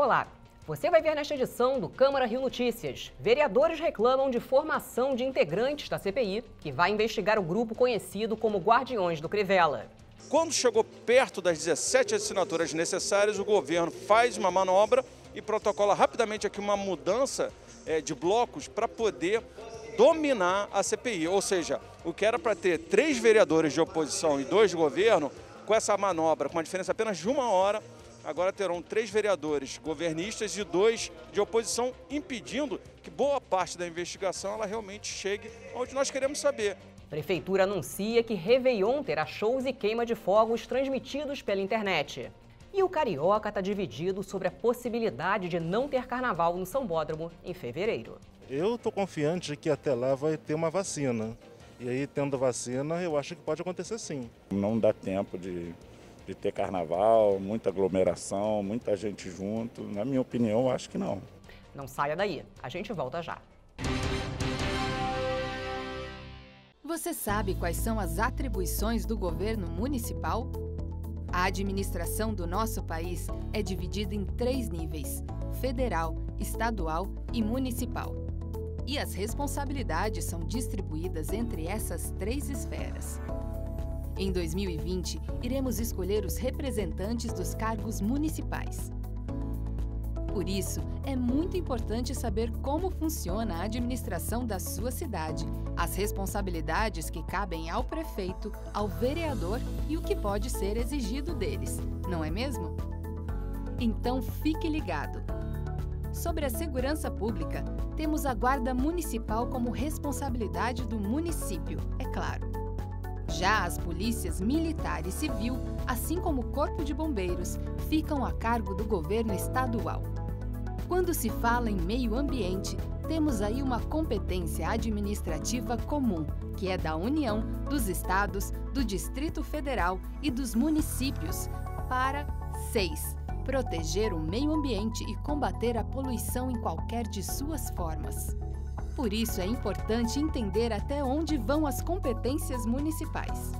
Olá, você vai ver nesta edição do Câmara Rio Notícias. Vereadores reclamam de formação de integrantes da CPI, que vai investigar o grupo conhecido como Guardiões do Crivella. Quando chegou perto das 17 assinaturas necessárias, o governo faz uma manobra e protocola rapidamente aqui uma mudança de blocos para poder dominar a CPI. Ou seja, o que era para ter 3 vereadores de oposição e 2 de governo, com essa manobra, com uma diferença apenas de 1 hora, agora terão 3 vereadores governistas e 2 de oposição, impedindo que boa parte da investigação ela realmente chegue onde nós queremos saber. Prefeitura anuncia que Réveillon terá shows e queima de fogos transmitidos pela internet. E o Carioca está dividido sobre a possibilidade de não ter carnaval no Sambódromo em fevereiro. Eu estou confiante de que até lá vai ter uma vacina. E aí, tendo vacina, eu acho que pode acontecer sim. Não dá tempo de ter carnaval, muita aglomeração, muita gente junto. Na minha opinião, eu acho que não. Não saia daí, a gente volta já. Você sabe quais são as atribuições do governo municipal? A administração do nosso país é dividida em 3 níveis: federal, estadual e municipal. E as responsabilidades são distribuídas entre essas 3 esferas. Em 2020, iremos escolher os representantes dos cargos municipais. Por isso, é muito importante saber como funciona a administração da sua cidade, as responsabilidades que cabem ao prefeito, ao vereador e o que pode ser exigido deles, não é mesmo? Então fique ligado! Sobre a segurança pública, temos a Guarda Municipal como responsabilidade do município, é claro. Já as polícias militar e civil, assim como o Corpo de Bombeiros, ficam a cargo do governo estadual. Quando se fala em meio ambiente, temos aí uma competência administrativa comum, que é da União, dos estados, do Distrito Federal e dos municípios, para 6. Proteger o meio ambiente e combater a poluição em qualquer de suas formas. Por isso é importante entender até onde vão as competências municipais.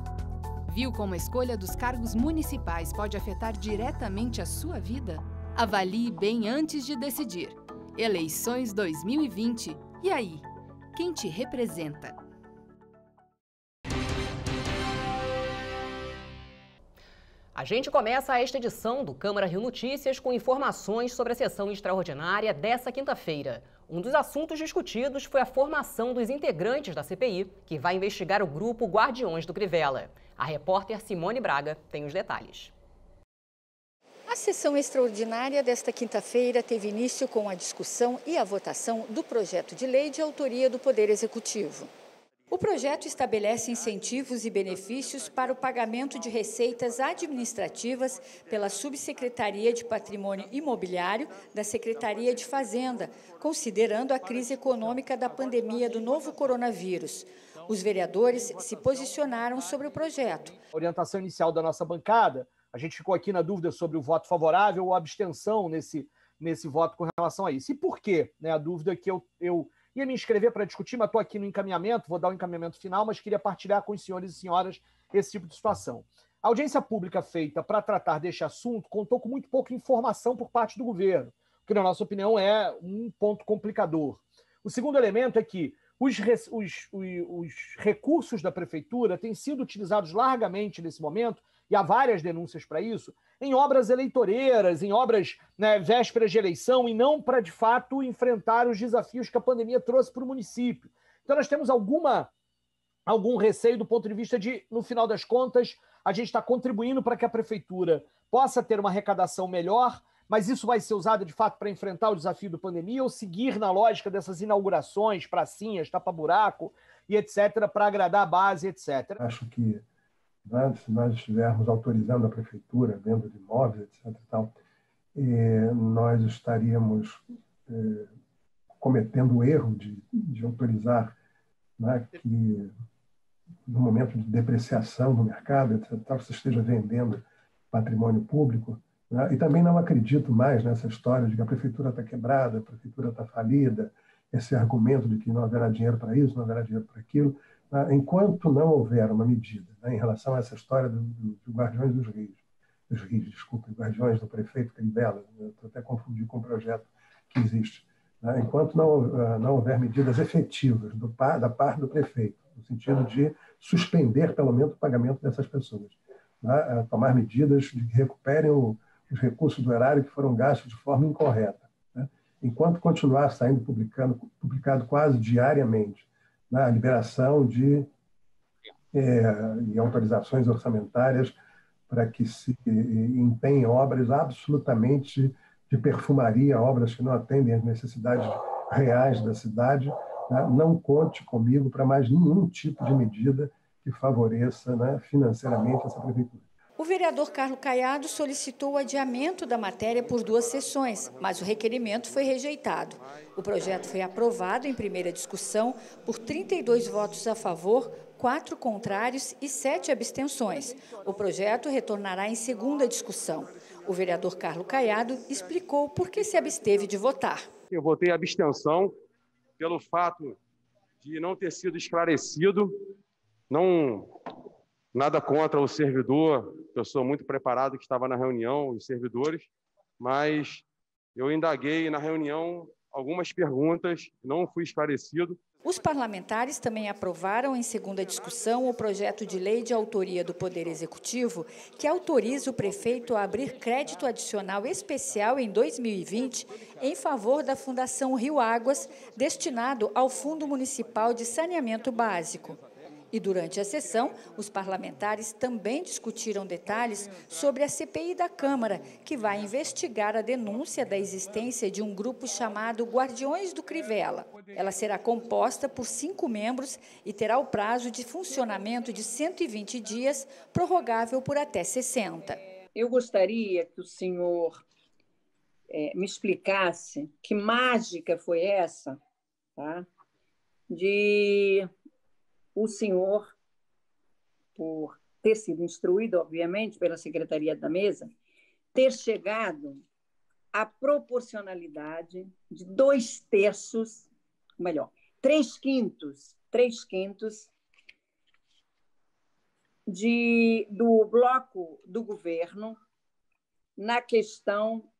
Viu como a escolha dos cargos municipais pode afetar diretamente a sua vida? Avalie bem antes de decidir. Eleições 2020. E aí? Quem te representa? A gente começa esta edição do Câmara Rio Notícias com informações sobre a sessão extraordinária dessa quinta-feira. Um dos assuntos discutidos foi a formação dos integrantes da CPI, que vai investigar o grupo Guardiões do Crivella. A repórter Simone Braga tem os detalhes. A sessão extraordinária desta quinta-feira teve início com a discussão e a votação do projeto de lei de autoria do Poder Executivo. O projeto estabelece incentivos e benefícios para o pagamento de receitas administrativas pela Subsecretaria de Patrimônio Imobiliário da Secretaria de Fazenda, considerando a crise econômica da pandemia do novo coronavírus. Os vereadores se posicionaram sobre o projeto. A orientação inicial da nossa bancada, a gente ficou aqui na dúvida sobre o voto favorável ou abstenção nesse voto com relação a isso. E por quê? A dúvida é que eu ia me inscrever para discutir, mas estou aqui no encaminhamento, vou dar o encaminhamento final, mas queria partilhar com os senhores e senhoras esse tipo de situação. A audiência pública feita para tratar deste assunto contou com muito pouca informação por parte do governo, o que, na nossa opinião, é um ponto complicador. O segundo elemento é que os recursos da prefeitura têm sido utilizados largamente nesse momento, e há várias denúncias para isso, em obras eleitoreiras, em obras vésperas de eleição, e não para, de fato, enfrentar os desafios que a pandemia trouxe para o município. Então, nós temos algum receio do ponto de vista de, no final das contas, a gente está contribuindo para que a prefeitura possa ter uma arrecadação melhor, mas isso vai ser usado, de fato, para enfrentar o desafio da pandemia ou seguir na lógica dessas inaugurações, pracinhas, tapa-buraco e etc., para agradar a base, etc. Acho que se nós estivermos autorizando a prefeitura, venda de imóveis, etc. e tal, nós estaríamos cometendo o erro de autorizar que, no momento de depreciação do mercado, etc., tal, você esteja vendendo patrimônio público. E também não acredito mais nessa história de que a prefeitura está quebrada, a prefeitura está falida, esse argumento de que não haverá dinheiro para isso, não haverá dinheiro para aquilo. Enquanto não houver uma medida em relação a essa história do Guardiões dos Rios, desculpe, Guardiões do prefeito Crivella, estou até confundindo com o projeto que existe, né? Enquanto não houver medidas efetivas da parte do prefeito, no sentido de suspender, pelo menos, o pagamento dessas pessoas, né? Tomar medidas que recuperem os recursos do erário que foram gastos de forma incorreta, né? Enquanto continuar saindo publicado quase diariamente, né, a liberação de autorizações orçamentárias para que se empenhem obras absolutamente de perfumaria, obras que não atendem às necessidades reais da cidade, né? Não conte comigo para mais nenhum tipo de medida que favoreça, né, financeiramente essa prefeitura. O vereador Carlos Caiado solicitou o adiamento da matéria por 2 sessões, mas o requerimento foi rejeitado. O projeto foi aprovado em primeira discussão por 32 votos a favor, 4 contrários e 7 abstenções. O projeto retornará em segunda discussão. O vereador Carlos Caiado explicou por que se absteve de votar. Eu votei abstenção pelo fato de não ter sido esclarecido, nada contra o servidor, pessoa muito preparada que estava na reunião, os servidores, mas eu indaguei na reunião algumas perguntas, não fui esclarecido. Os parlamentares também aprovaram em segunda discussão o projeto de lei de autoria do Poder Executivo que autoriza o prefeito a abrir crédito adicional especial em 2020 em favor da Fundação Rio Águas, destinado ao Fundo Municipal de Saneamento Básico. E durante a sessão, os parlamentares também discutiram detalhes sobre a CPI da Câmara, que vai investigar a denúncia da existência de um grupo chamado Guardiões do Crivella. Ela será composta por 5 membros e terá o prazo de funcionamento de 120 dias, prorrogável por até 60. Eu gostaria que o senhor me explicasse que mágica foi essa, tá? De o senhor, por ter sido instruído, obviamente, pela Secretaria da Mesa, ter chegado à proporcionalidade de 2/3, melhor, 3/5 do bloco do governo na questão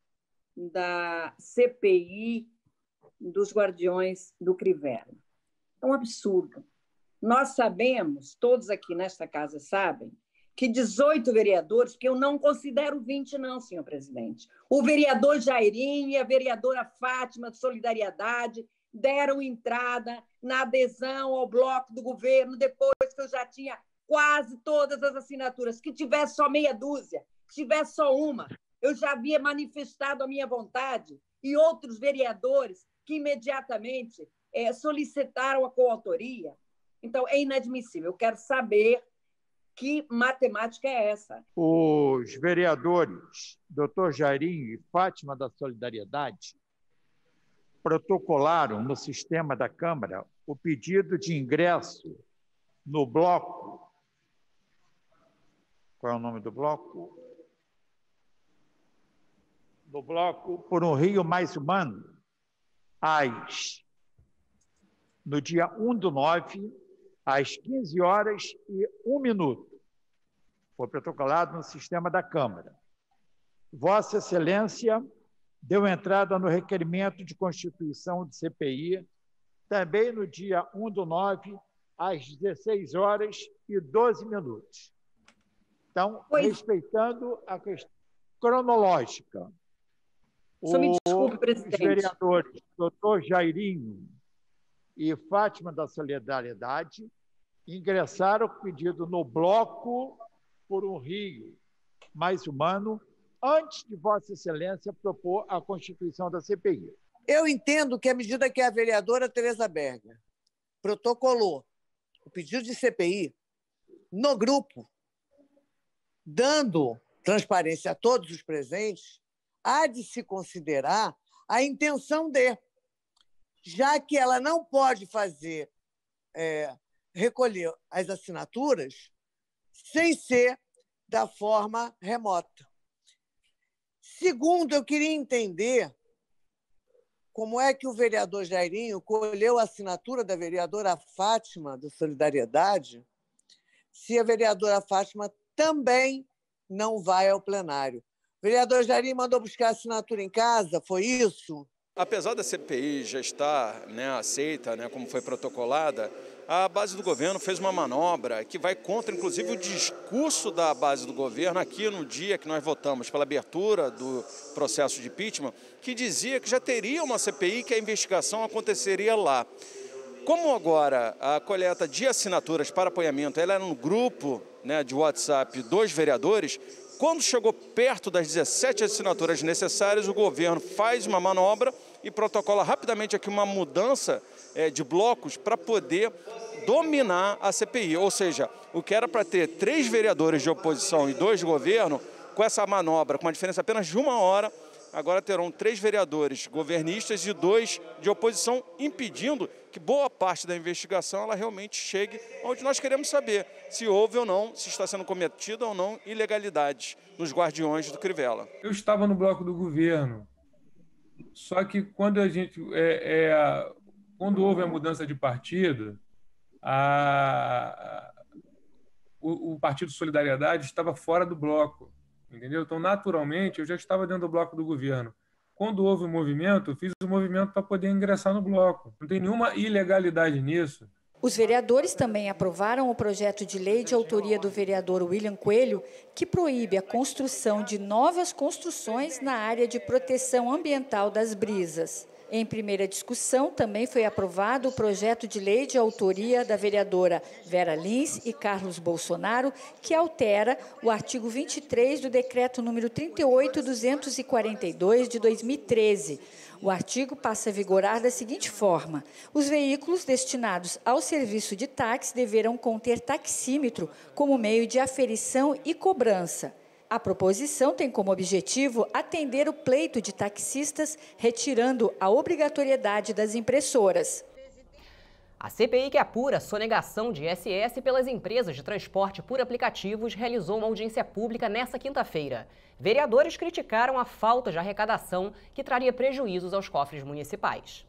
da CPI dos Guardiões do Crivella. É um absurdo. Nós sabemos, todos aqui nesta casa sabem, que 18 vereadores, que eu não considero 20 não, senhor presidente, o vereador Jairinho e a vereadora Fátima de Solidariedade deram entrada na adesão ao bloco do governo depois que eu já tinha quase todas as assinaturas. Que tivesse só meia dúzia, que tivesse só uma, eu já havia manifestado a minha vontade, e outros vereadores que imediatamente solicitaram a coautoria. Então, é inadmissível. Eu quero saber que matemática é essa. Os vereadores Dr. Jairinho e Fátima da Solidariedade protocolaram no sistema da Câmara o pedido de ingresso no bloco. Qual é o nome do bloco? No bloco Por um Rio Mais Humano, no dia 1/9, às 15h01. Foi protocolado no sistema da Câmara. Vossa Excelência deu entrada no requerimento de constituição de CPI, também no dia 1/9, às 16h12. Então, respeitando a questão cronológica, Só me desculpe, presidente. Os vereadores Dr. Jairinho e Fátima da Solidariedade ingressaram o pedido no bloco Por um Rio Mais Humano, antes de Vossa Excelência propor a constituição da CPI. Eu entendo que, à medida que a vereadora Tereza Berger protocolou o pedido de CPI no grupo, dando transparência a todos os presentes, há de se considerar a intenção de, já que ela não pode recolher as assinaturas sem ser da forma remota. Segundo, eu queria entender como é que o vereador Jairinho colheu a assinatura da vereadora Fátima, da Solidariedade, se a vereadora Fátima também não vai ao plenário. O vereador Jairinho mandou buscar a assinatura em casa, foi isso? Apesar da CPI já estar aceita, como foi protocolada, a base do governo fez uma manobra que vai contra, inclusive, o discurso da base do governo aqui no dia que nós votamos pela abertura do processo de impeachment, que dizia que já teria uma CPI, que a investigação aconteceria lá. Como agora a coleta de assinaturas para apoiamento ela era no grupo de WhatsApp dos vereadores, quando chegou perto das 17 assinaturas necessárias, o governo faz uma manobra e protocola rapidamente aqui uma mudança de blocos para poder dominar a CPI. Ou seja, o que era para ter 3 vereadores de oposição e 2 de governo, com essa manobra, com uma diferença apenas de 1 hora, agora terão 3 vereadores governistas e 2 de oposição, impedindo que boa parte da investigação ela realmente chegue onde nós queremos saber se houve ou não, se está sendo cometida ou não ilegalidades nos guardiões do Crivella. Eu estava no bloco do governo, só que quando quando houve a mudança de partido, o Partido Solidariedade estava fora do bloco, entendeu? Então, naturalmente, eu já estava dentro do bloco do governo. Quando houve o movimento, eu fiz o movimento para poder ingressar no bloco. Não tem nenhuma ilegalidade nisso. Os vereadores também aprovaram o projeto de lei de autoria do vereador William Coelho, que proíbe a construção de novas construções na área de proteção ambiental das Brisas. Em primeira discussão, também foi aprovado o projeto de lei de autoria da vereadora Vera Lins e Carlos Bolsonaro, que altera o artigo 23 do decreto número 38.242 de 2013. O artigo passa a vigorar da seguinte forma: os veículos destinados ao serviço de táxi deverão conter taxímetro como meio de aferição e cobrança. A proposição tem como objetivo atender o pleito de taxistas, retirando a obrigatoriedade das impressoras. A CPI que apura a sonegação de ISS pelas empresas de transporte por aplicativos realizou uma audiência pública nesta quinta-feira. Vereadores criticaram a falta de arrecadação que traria prejuízos aos cofres municipais.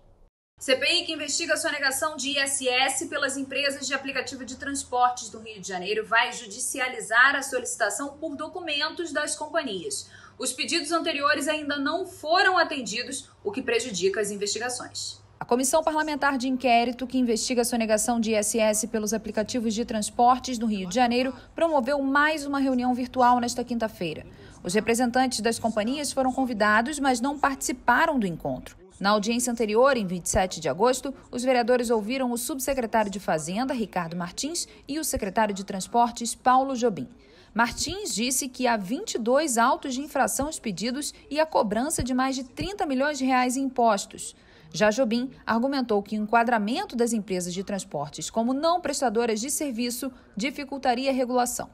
CPI que investiga a sonegação de ISS pelas empresas de aplicativo de transportes do Rio de Janeiro vai judicializar a solicitação por documentos das companhias. Os pedidos anteriores ainda não foram atendidos, o que prejudica as investigações. A Comissão Parlamentar de Inquérito, que investiga a sonegação de ISS pelos aplicativos de transportes no Rio de Janeiro, promoveu mais uma reunião virtual nesta quinta-feira. Os representantes das companhias foram convidados, mas não participaram do encontro. Na audiência anterior, em 27 de agosto, os vereadores ouviram o subsecretário de Fazenda, Ricardo Martins, e o secretário de Transportes, Paulo Jobim. Martins disse que há 22 autos de infração expedidos e a cobrança de mais de 30 milhões de reais em impostos. Já Jobim argumentou que o enquadramento das empresas de transportes como não prestadoras de serviço dificultaria a regulação.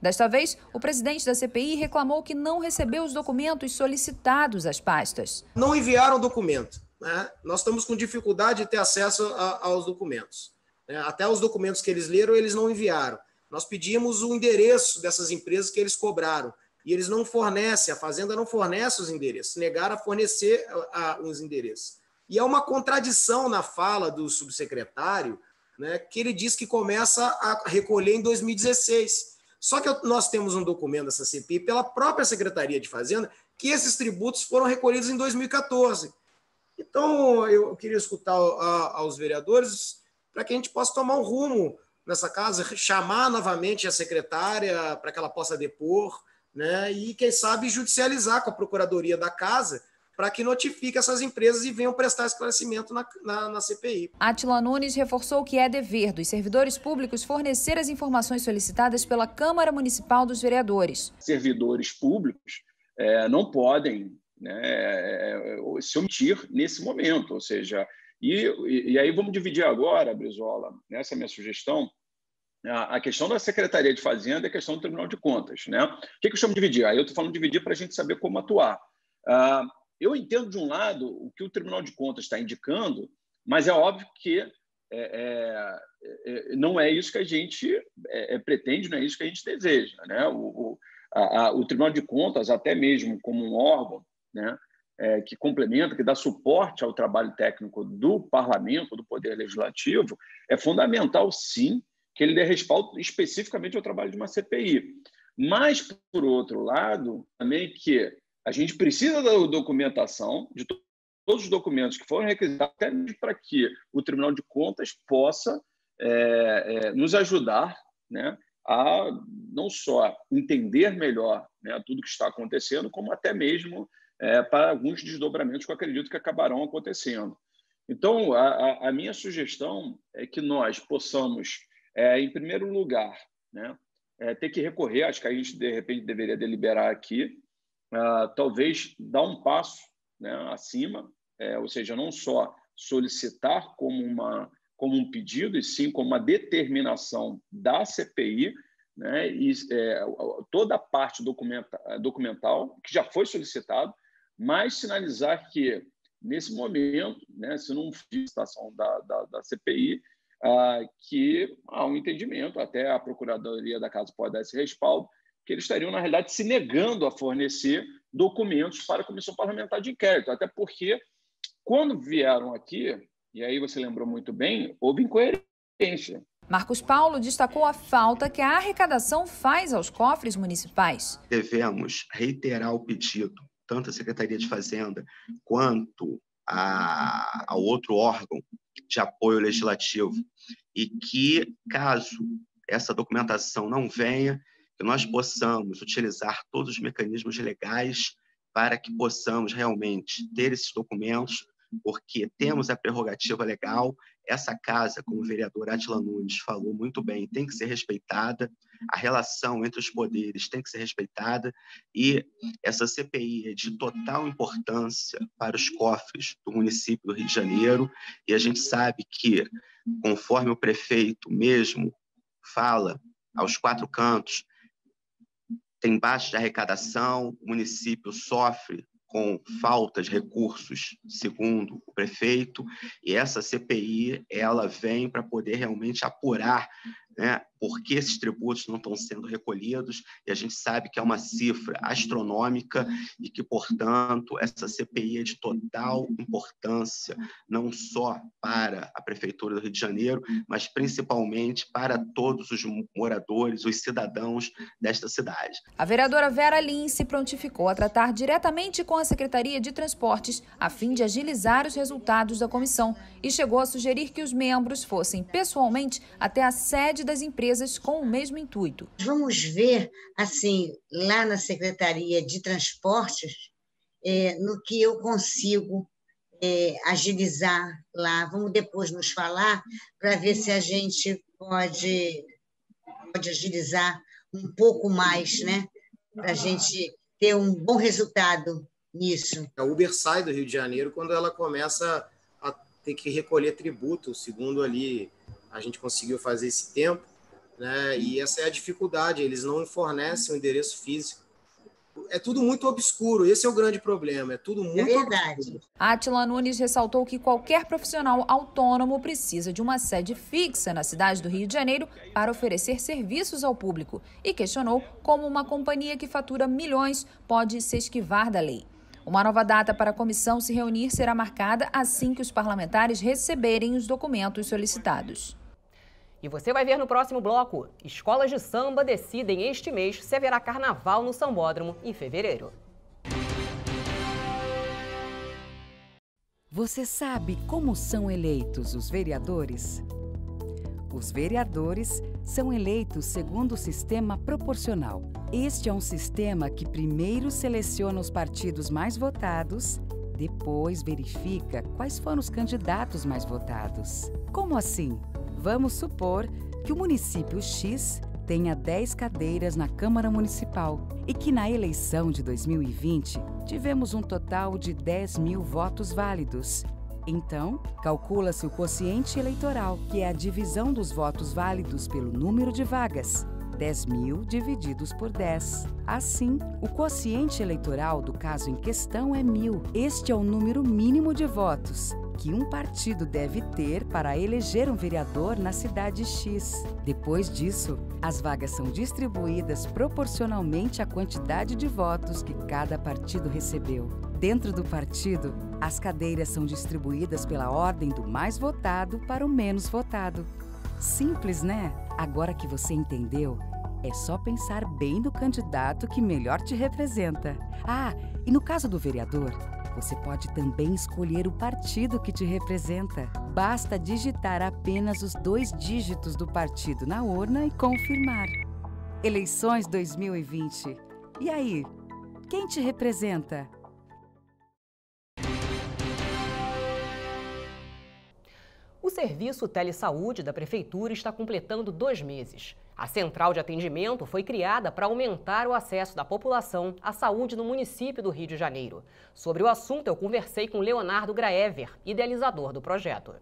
Desta vez, o presidente da CPI reclamou que não recebeu os documentos solicitados às pastas. Não enviaram o documento, né? Nós estamos com dificuldade de ter acesso aos documentos. Até os documentos que eles leram, eles não enviaram. Nós pedimos o endereço dessas empresas que eles cobraram. E eles não fornecem, a Fazenda não fornece os endereços, negaram a fornecer os endereços. E é uma contradição na fala do subsecretário, né, que ele diz que começa a recolher em 2016. Só que nós temos um documento dessa CPI pela própria Secretaria de Fazenda que esses tributos foram recolhidos em 2014. Então, eu queria escutar aos vereadores para que a gente possa tomar um rumo nessa casa, chamar novamente a secretária para que ela possa depor, né, e, quem sabe, judicializar com a Procuradoria da Casa para que notifique essas empresas e venham prestar esclarecimento na CPI. Átila Nunes reforçou que é dever dos servidores públicos fornecer as informações solicitadas pela Câmara Municipal dos Vereadores. Servidores públicos não podem se omitir nesse momento, ou seja, e aí vamos dividir agora, Brizola, essa é a minha sugestão, a questão da Secretaria de Fazenda e a questão do Tribunal de Contas. Né? O que eu chamo de dividir? Aí eu estou falando de dividir para a gente saber como atuar. Eu entendo, de um lado, o que o Tribunal de Contas está indicando, mas é óbvio que não é isso que a gente pretende, não é isso que a gente deseja. Né? O Tribunal de Contas, até mesmo como um órgão, né, que complementa, que dá suporte ao trabalho técnico do Parlamento, do Poder Legislativo, é fundamental, sim, que ele dê respaldo especificamente ao trabalho de uma CPI. Mas, por outro lado, também que a gente precisa da documentação, de todos os documentos que foram requisitados, até mesmo para que o Tribunal de Contas possa nos ajudar, né, a não só entender melhor, né, tudo que está acontecendo, como até mesmo para alguns desdobramentos que eu acredito que acabarão acontecendo. Então, a minha sugestão é que nós possamos, em primeiro lugar, né, ter que recorrer, acho que a gente, de repente, deveria deliberar aqui, talvez dar um passo, né, acima, ou seja, não só solicitar como um pedido, e sim como uma determinação da CPI, né, e toda a parte documental que já foi solicitado, mas sinalizar que, nesse momento, né, se não for solicitação da CPI, que há um entendimento, até a Procuradoria da Casa pode dar esse respaldo, que eles estariam, na realidade, se negando a fornecer documentos para a Comissão Parlamentar de Inquérito, até porque, quando vieram aqui, e aí você lembrou muito bem, houve incoerência. Marcos Paulo destacou a falta que a arrecadação faz aos cofres municipais. Devemos reiterar o pedido, tanto à Secretaria de Fazenda quanto ao outro órgão de apoio legislativo, e que, caso essa documentação não venha, que nós possamos utilizar todos os mecanismos legais para que possamos realmente ter esses documentos, porque temos a prerrogativa legal. Essa casa, como o vereador Átila Nunes falou muito bem, tem que ser respeitada, a relação entre os poderes tem que ser respeitada, e essa CPI é de total importância para os cofres do município do Rio de Janeiro, e a gente sabe que, conforme o prefeito mesmo fala aos 4 cantos, tem baixa de arrecadação, o município sofre com falta de recursos, segundo o prefeito, e essa CPI ela vem para poder realmente apurar, né, por que esses tributos não estão sendo recolhidos, e a gente sabe que é uma cifra astronômica e que, portanto, essa CPI é de total importância, não só para a Prefeitura do Rio de Janeiro, mas principalmente para todos os moradores, os cidadãos desta cidade. A vereadora Vera Lins se prontificou a tratar diretamente com a Secretaria de Transportes a fim de agilizar os resultados da comissão e chegou a sugerir que os membros fossem pessoalmente até a sede das empresas com o mesmo intuito. Vamos ver, assim, lá na Secretaria de Transportes, no que eu consigo agilizar lá. Vamos depois nos falar para ver se a gente pode agilizar um pouco mais, né? Para a gente ter um bom resultado nisso. A Uber sai do Rio de Janeiro quando ela começa a ter que recolher tributo, segundo ali a gente conseguiu fazer esse tempo, né? E essa é a dificuldade, eles não fornecem o endereço físico. É tudo muito obscuro, esse é o grande problema, é tudo muito obscuro. Átila Nunes ressaltou que qualquer profissional autônomo precisa de uma sede fixa na cidade do Rio de Janeiro para oferecer serviços ao público e questionou como uma companhia que fatura milhões pode se esquivar da lei. Uma nova data para a comissão se reunir será marcada assim que os parlamentares receberem os documentos solicitados. E você vai ver no próximo bloco, escolas de samba decidem este mês se haverá carnaval no Sambódromo em fevereiro. Você sabe como são eleitos os vereadores? Os vereadores são eleitos segundo o sistema proporcional. Este é um sistema que primeiro seleciona os partidos mais votados, depois verifica quais foram os candidatos mais votados. Como assim? Vamos supor que o município X tenha 10 cadeiras na Câmara Municipal e que na eleição de 2020 tivemos um total de 10.000 votos válidos. Então, calcula-se o quociente eleitoral, que é a divisão dos votos válidos pelo número de vagas. 10.000 divididos por 10. Assim, o quociente eleitoral do caso em questão é 1.000. Este é o número mínimo de votos que um partido deve ter para eleger um vereador na cidade X. Depois disso, as vagas são distribuídas proporcionalmente à quantidade de votos que cada partido recebeu. Dentro do partido, as cadeiras são distribuídas pela ordem do mais votado para o menos votado. Simples, né? Agora que você entendeu, É só pensar bem no candidato que melhor te representa. Ah, e no caso do vereador, você pode também escolher o partido que te representa. Basta digitar apenas os 2 dígitos do partido na urna e confirmar. Eleições 2020. E aí, quem te representa? O serviço Telesaúde da Prefeitura está completando 2 meses. A central de atendimento foi criada para aumentar o acesso da população à saúde no município do Rio de Janeiro. Sobre o assunto, eu conversei com Leonardo Graever, idealizador do projeto.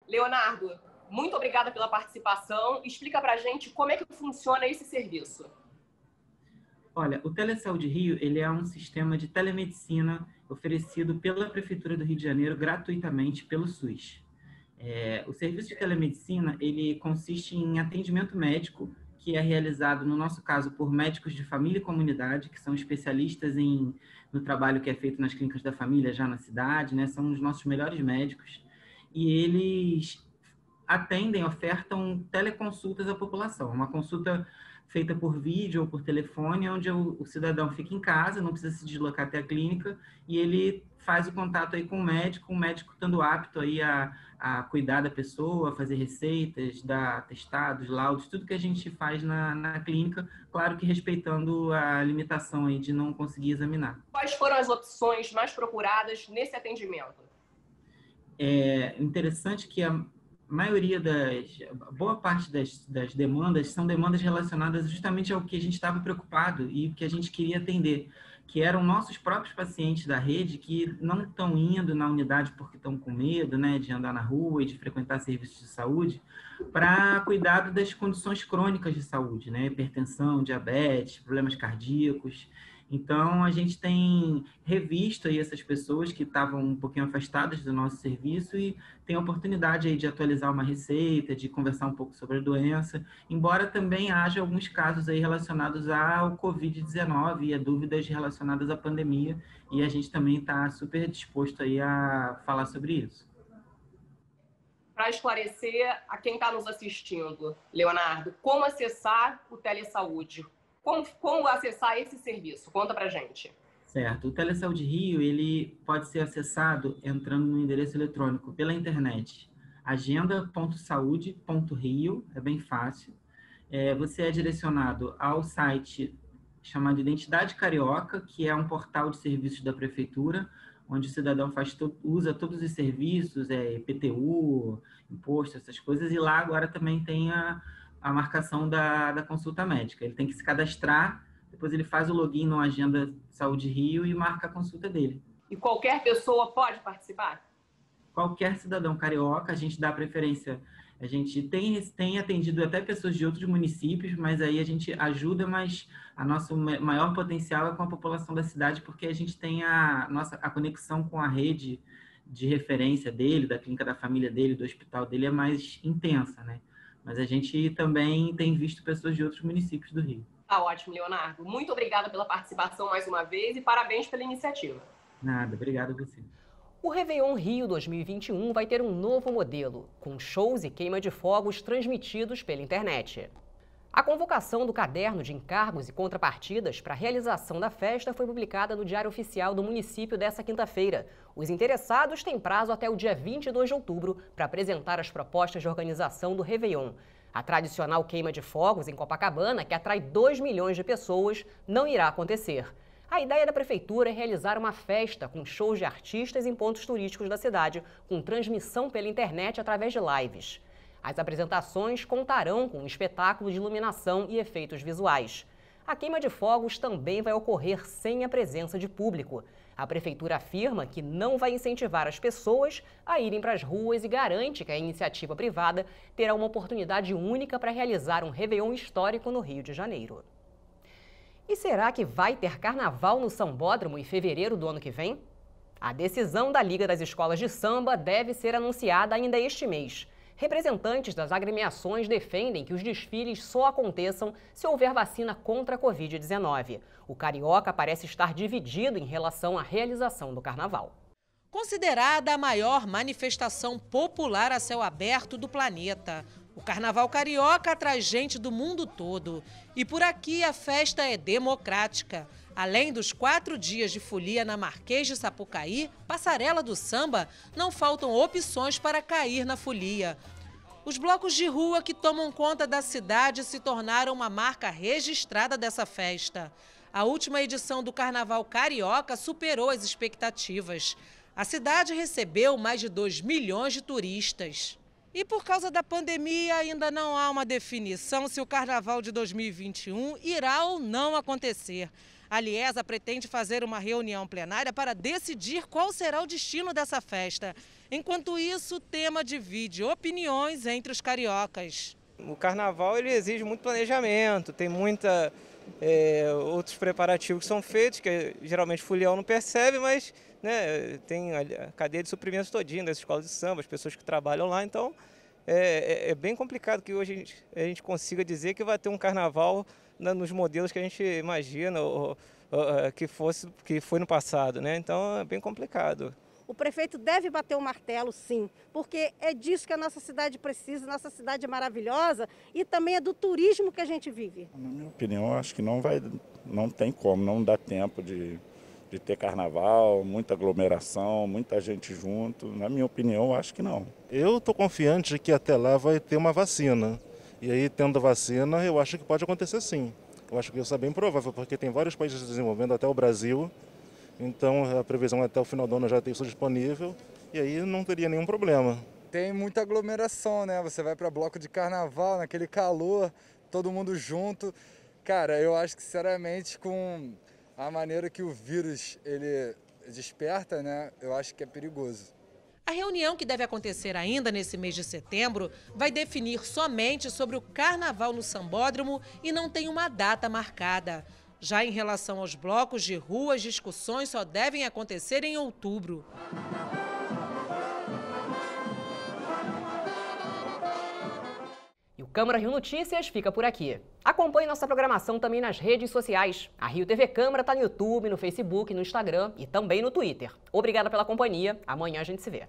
Leonardo, muito obrigada pela participação. Explica para a gente como é que funciona esse serviço. Olha, o Telesaúde Rio ele é um sistema de telemedicina oferecido pela Prefeitura do Rio de Janeiro gratuitamente pelo SUS. O serviço de telemedicina ele consiste em atendimento médico, que é realizado, no nosso caso, por médicos de família e comunidade, que são especialistas no trabalho que é feito nas clínicas da família já na cidade, né? São os nossos melhores médicos. E eles atendem, ofertam teleconsultas à população. Uma consulta feita por vídeo ou por telefone, onde o cidadão fica em casa, não precisa se deslocar até a clínica, e ele faz o contato aí com o médico estando apto aí a cuidar da pessoa, fazer receitas, dar atestados, laudos, tudo que a gente faz na clínica, claro que respeitando a limitação aí de não conseguir examinar. Quais foram as opções mais procuradas nesse atendimento? É interessante que boa parte das demandas são demandas relacionadas justamente ao que a gente estava preocupado e que a gente queria atender, que eram nossos próprios pacientes da rede que não estão indo na unidade porque estão com medo, né, de andar na rua e de frequentar serviços de saúde, para cuidado das condições crônicas de saúde, né, hipertensão, diabetes, problemas cardíacos. Então, a gente tem revisto aí essas pessoas que estavam um pouquinho afastadas do nosso serviço e tem a oportunidade aí de atualizar uma receita, de conversar um pouco sobre a doença, embora também haja alguns casos aí relacionados ao Covid-19 e a dúvidas relacionadas à pandemia, e a gente também está super disposto aí a falar sobre isso. Para esclarecer a quem está nos assistindo, Leonardo, como acessar o Telesaúde? Como acessar esse serviço? Conta pra gente. Certo. O Telesaúde Rio ele pode ser acessado entrando no endereço eletrônico pela internet. agenda.saude.rio, é bem fácil. Você é direcionado ao site chamado Identidade Carioca, que é um portal de serviços da Prefeitura, onde o cidadão usa todos os serviços, IPTU, imposto, essas coisas, e lá agora também tem a marcação da consulta médica. Ele tem que se cadastrar, depois ele faz o login no Agenda Saúde Rio e marca a consulta dele. E qualquer pessoa pode participar? Qualquer cidadão carioca, a gente dá preferência. A gente tem atendido até pessoas de outros municípios, mas aí a gente ajuda, mas a nosso maior potencial é com a população da cidade, porque a gente tem a conexão com a rede de referência dele, da clínica da família dele, do hospital dele, é mais intensa, né? Mas a gente também tem visto pessoas de outros municípios do Rio. Tá ótimo, Leonardo. Muito obrigada pela participação mais uma vez e parabéns pela iniciativa. Nada, obrigado a você. O Réveillon Rio 2021 vai ter um novo modelo, com shows e queima de fogos transmitidos pela internet. A convocação do caderno de encargos e contrapartidas para a realização da festa foi publicada no Diário Oficial do município desta quinta-feira. Os interessados têm prazo até o dia 22 de outubro para apresentar as propostas de organização do Réveillon. A tradicional queima de fogos em Copacabana, que atrai 2 milhões de pessoas, não irá acontecer. A ideia da prefeitura é realizar uma festa com shows de artistas em pontos turísticos da cidade, com transmissão pela internet através de lives. As apresentações contarão com um espetáculo de iluminação e efeitos visuais. A queima de fogos também vai ocorrer sem a presença de público. A prefeitura afirma que não vai incentivar as pessoas a irem para as ruas e garante que a iniciativa privada terá uma oportunidade única para realizar um Réveillon histórico no Rio de Janeiro. E será que vai ter carnaval no Sambódromo em fevereiro do ano que vem? A decisão da Liga das Escolas de Samba deve ser anunciada ainda este mês. Representantes das agremiações defendem que os desfiles só aconteçam se houver vacina contra a Covid-19. O carioca parece estar dividido em relação à realização do carnaval. Considerada a maior manifestação popular a céu aberto do planeta, O Carnaval Carioca atrai gente do mundo todo. E por aqui a festa é democrática. Além dos 4 dias de folia na Marquês de Sapucaí, passarela do samba, não faltam opções para cair na folia. Os blocos de rua que tomam conta da cidade se tornaram uma marca registrada dessa festa. A última edição do Carnaval Carioca superou as expectativas. A cidade recebeu mais de 2 milhões de turistas. E por causa da pandemia, ainda não há uma definição se o Carnaval de 2021 irá ou não acontecer. A Liesa pretende fazer uma reunião plenária para decidir qual será o destino dessa festa. Enquanto isso, o tema divide opiniões entre os cariocas. O Carnaval ele exige muito planejamento, tem outros preparativos que são feitos, que geralmente o folião não percebe, mas né, tem a cadeia de suprimentos todinha das escolas de samba, as pessoas que trabalham lá, então é bem complicado que hoje a gente consiga dizer que vai ter um carnaval nos modelos que a gente imagina que foi no passado, né? Então é bem complicado. O prefeito deve bater o martelo, sim, porque é disso que a nossa cidade precisa, nossa cidade é maravilhosa e também é do turismo que a gente vive. Na minha opinião, eu acho que não tem como, não dá tempo de ter carnaval, muita aglomeração, muita gente junto. Na minha opinião, eu acho que não. Eu estou confiante que até lá vai ter uma vacina. E aí, tendo vacina, eu acho que pode acontecer sim. Eu acho que isso é bem provável, porque tem vários países desenvolvendo, até o Brasil. Então, a previsão é até o final do ano já ter isso disponível. E aí não teria nenhum problema. Tem muita aglomeração, né? Você vai para bloco de carnaval, naquele calor, todo mundo junto. Cara, eu acho que, sinceramente, com a maneira que o vírus ele desperta, né? Eu acho que é perigoso. A reunião, que deve acontecer ainda nesse mês de setembro, vai definir somente sobre o carnaval no Sambódromo e não tem uma data marcada. Já em relação aos blocos de rua, as discussões só devem acontecer em outubro. E o Câmara Rio Notícias fica por aqui. Acompanhe nossa programação também nas redes sociais. A Rio TV Câmara está no YouTube, no Facebook, no Instagram e também no Twitter. Obrigada pela companhia. Amanhã a gente se vê.